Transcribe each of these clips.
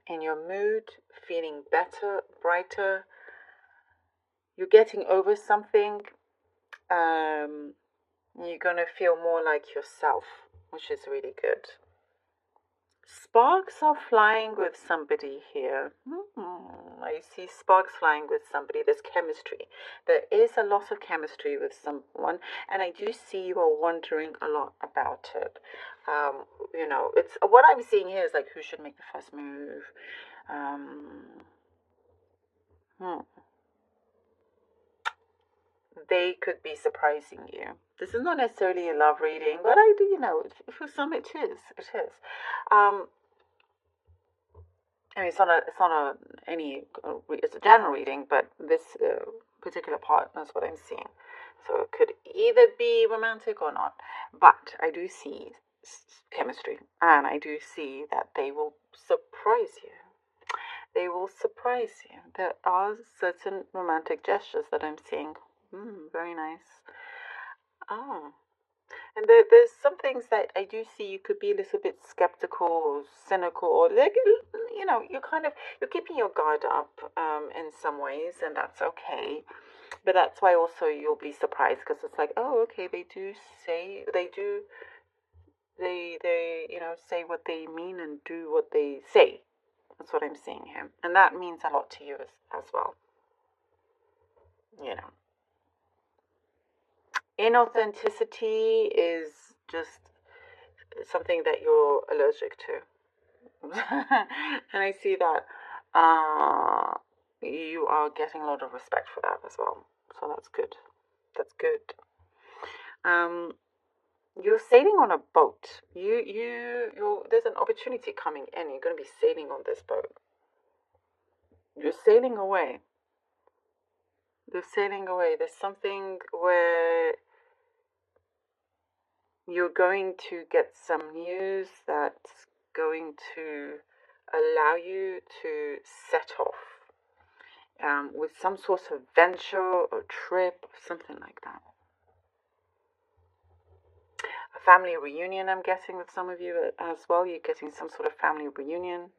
in your mood, feeling better, brighter. You're getting over something. You're going to feel more like yourself, which is really good. Sparks are flying with somebody here. I see sparks flying with somebody. There's chemistry. There is a lot of chemistry with someone, and I do see you are wondering a lot about it. It's what I'm seeing here is like who should make the first move. They could be surprising you. This is not necessarily a love reading, but I do, for some it is. It is. I mean, it's not it's a general reading, but this particular part is what I'm seeing. So it could either be romantic or not. But I do see chemistry, and I do see that they will surprise you. They will surprise you. There are certain romantic gestures that I'm seeing. Very nice. Oh. And there's some things that I do see you could be a little bit skeptical or cynical, or like, you're keeping your guard up in some ways, and that's okay. But that's why also you'll be surprised, because it's like, oh, okay, they say what they mean and do what they say. That's what I'm seeing here, and that means a lot to you as well. Inauthenticity is just something that you're allergic to. And I see that you are getting a lot of respect for that as well. So that's good. That's good. You're sailing on a boat. There's an opportunity coming in. You're going to be sailing on this boat. You're sailing away. You're sailing away. There's something where you're going to get some news that's going to allow you to set off with some sort of venture or trip, something like that. A family reunion, I'm guessing, with some of you as well. You're getting some sort of family reunion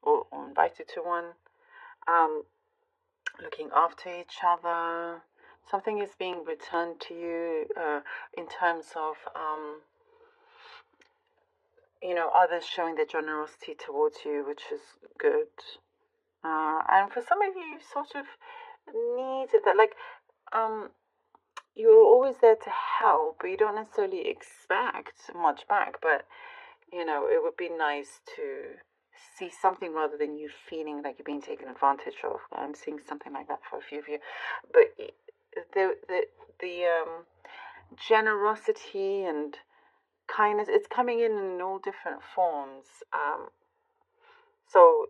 or invited to one. Looking after each other. Something is being returned to you in terms of others showing their generosity towards you, which is good. And for some of you, sort of needed that, like, you're always there to help, but you don't necessarily expect much back. But, it would be nice to see something rather than you feeling like you're being taken advantage of. I'm seeing something like that for a few of you. But the generosity and kindness, it's coming in all different forms. So,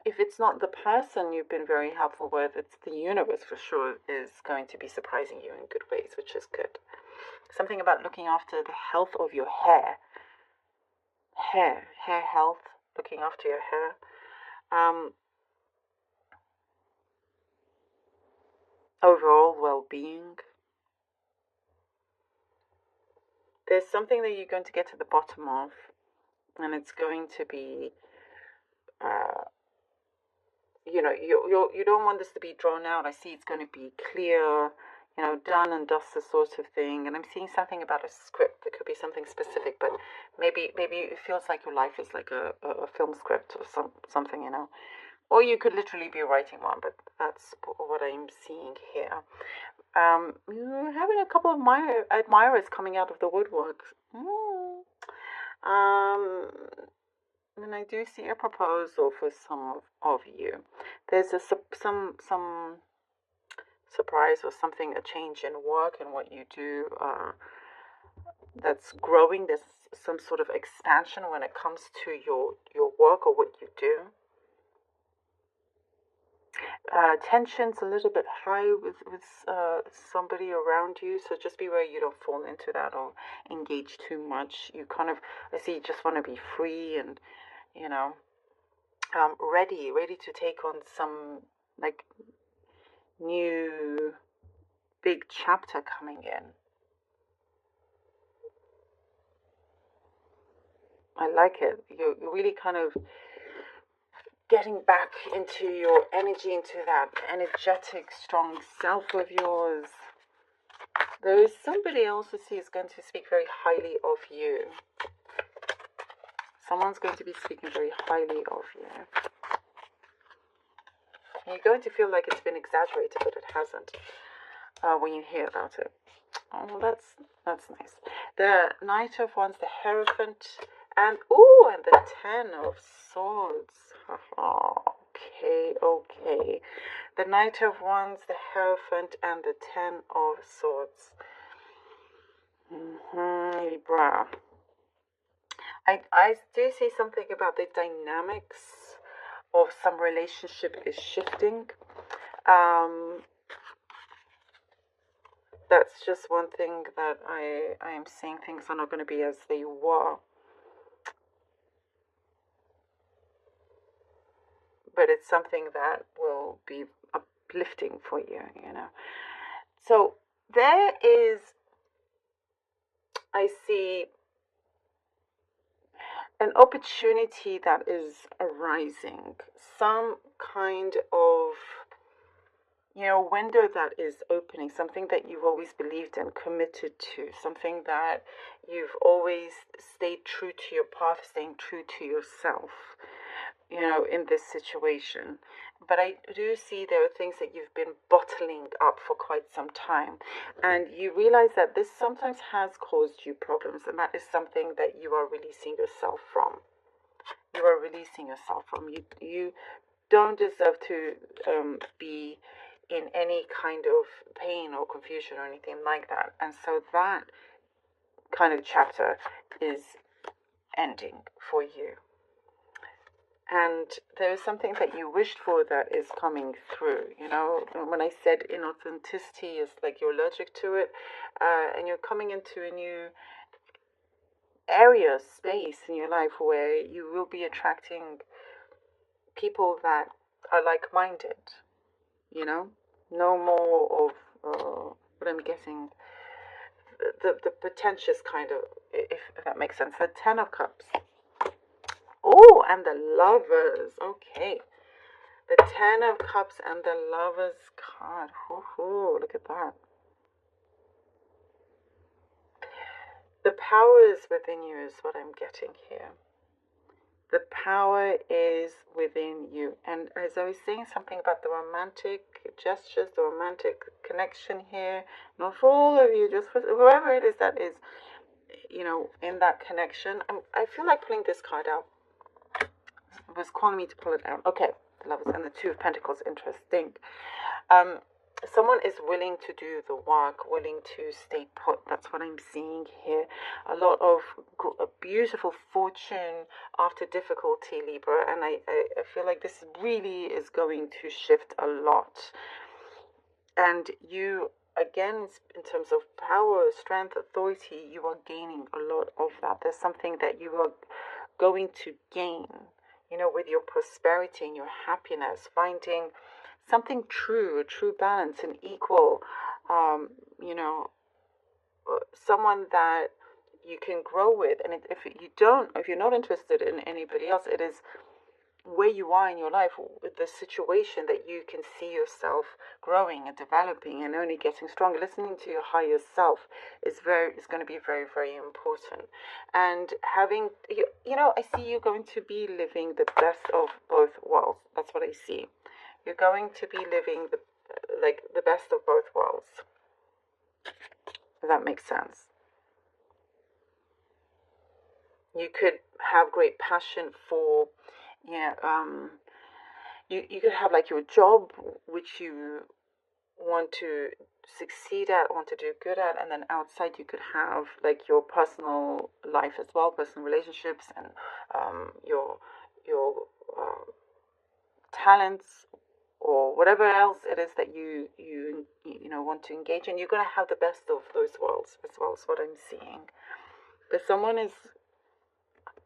if it's not the person you've been very helpful with, it's the universe for sure is going to be surprising you in good ways, which is good. Something about looking after the health of your hair. Hair health, looking after your hair. Overall well-being. There's something that you're going to get to the bottom of, and it's going to be you don't want this to be drawn out. I see it's going to be clear, done and dusted sort of thing. And I'm seeing something about a script. It could be something specific, but maybe it feels like your life is like a film script or something, Or you could literally be writing one, but that's what I'm seeing here. You're having a couple of admirers coming out of the woodwork. And I do see a proposal for some of you. There's some surprise or something, a change in work and what you do that's growing. There's some sort of expansion when it comes to your work or what you do. Tension's a little bit high with somebody around you, so just be aware you don't fall into that or engage too much. You kind of, I see, you just want to be free and ready to take on some like new big chapter coming in. I like it. You're really kind of getting back into your energy, into that energetic, strong self of yours. There is somebody else who is going to speak very highly of you. Someone's going to be speaking very highly of you. You're going to feel like it's been exaggerated, but it hasn't when you hear about it. Oh, that's nice. The Knight of Wands, the Hierophant, and the Ten of Swords. Okay. The Knight of Wands, the Hierophant, and the Ten of Swords. Libra. I do see something about the dynamics of some relationship is shifting. That's just one thing that I am seeing. Things are not going to be as they were. But it's something that will be uplifting for you, you know. So there is, I see an opportunity that is arising. Some kind of, window that is opening, something that you've always believed and committed to, something that you've always stayed true to your path, staying true to yourself, in this situation. But I do see there are things that you've been bottling up for quite some time, and you realize that this sometimes has caused you problems, and that is something that you are releasing yourself from. You don't deserve to be in any kind of pain or confusion or anything like that. And so that kind of chapter is ending for you. And there is something that you wished for that is coming through. When I said inauthenticity is like you're allergic to it, and you're coming into a new area, space in your life where you will be attracting people that are like-minded. No more of what I'm guessing, the pretentious kind of, if that makes sense. The Ten of Cups. Oh, and the Lovers. Okay. The Ten of Cups and the Lovers card. Look at that. The power is within you is what I'm getting here. The power is within you. And as I was saying something about the romantic gestures, the romantic connection here, not for all of you, just for whoever it is that is, in that connection. I feel like pulling this card out. It was calling me to pull it out. Okay, the Lovers and the Two of Pentacles. Interesting. Someone is willing to do the work, willing to stay put. That's what I'm seeing here. A lot of beautiful fortune after difficulty, Libra. And I feel like this really is going to shift a lot. And you, again, in terms of power, strength, authority, you are gaining a lot of that. There's something that you are going to gain, with your prosperity and your happiness, finding something true, a true balance, an equal, someone that you can grow with. And if you're not interested in anybody else, it is where you are in your life, with the situation that you can see yourself growing and developing and only getting stronger. Listening to your higher self is going to be very, very important. And having, I see you going to be living the best of both worlds. That's what I see. You're going to be living the best of both worlds. If that makes sense. You could have great passion for, you could have like your job, which you want to succeed at, want to do good at, and then outside you could have like your personal life as well, personal relationships, and your talents, or whatever else it is that you want to engage in. You're going to have the best of those worlds as well, is what I'm seeing. But someone is,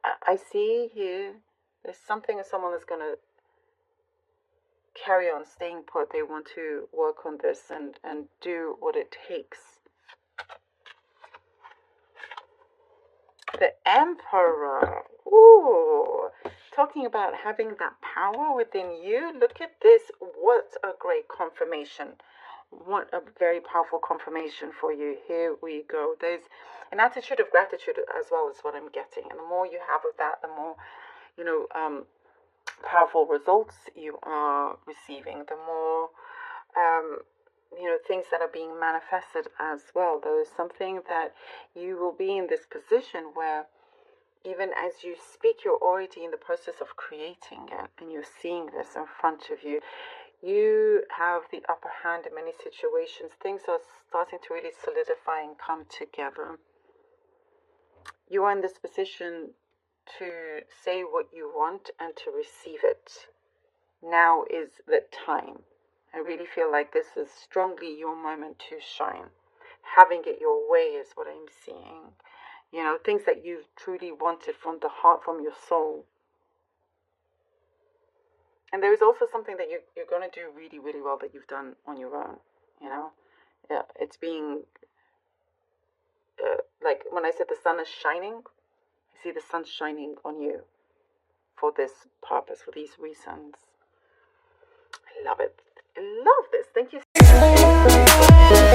I see here, there's someone that's going to carry on staying put. They want to work on this and do what it takes. The Emperor. Ooh, talking about having that power within you, look at this. What a great confirmation. What a very powerful confirmation for you. Here we go. There's an attitude of gratitude as well as what I'm getting. And the more you have of that, the more, powerful results you are receiving, the more, things that are being manifested as well. There is something that you will be in this position where even as you speak, you're already in the process of creating it, and you're seeing this in front of you. You have the upper hand in many situations. Things are starting to really solidify and come together. You are in this position to say what you want and to receive it. Now is the time. I really feel like this is strongly your moment to shine. Having it your way is what I'm seeing. Things that you've truly wanted from the heart, from your soul. And there is also something that you're going to do really, really well that you've done on your own. Yeah, it's being, like when I said the sun is shining, I see the sun shining on you for this purpose, for these reasons. I love it. I love this. Thank you so much.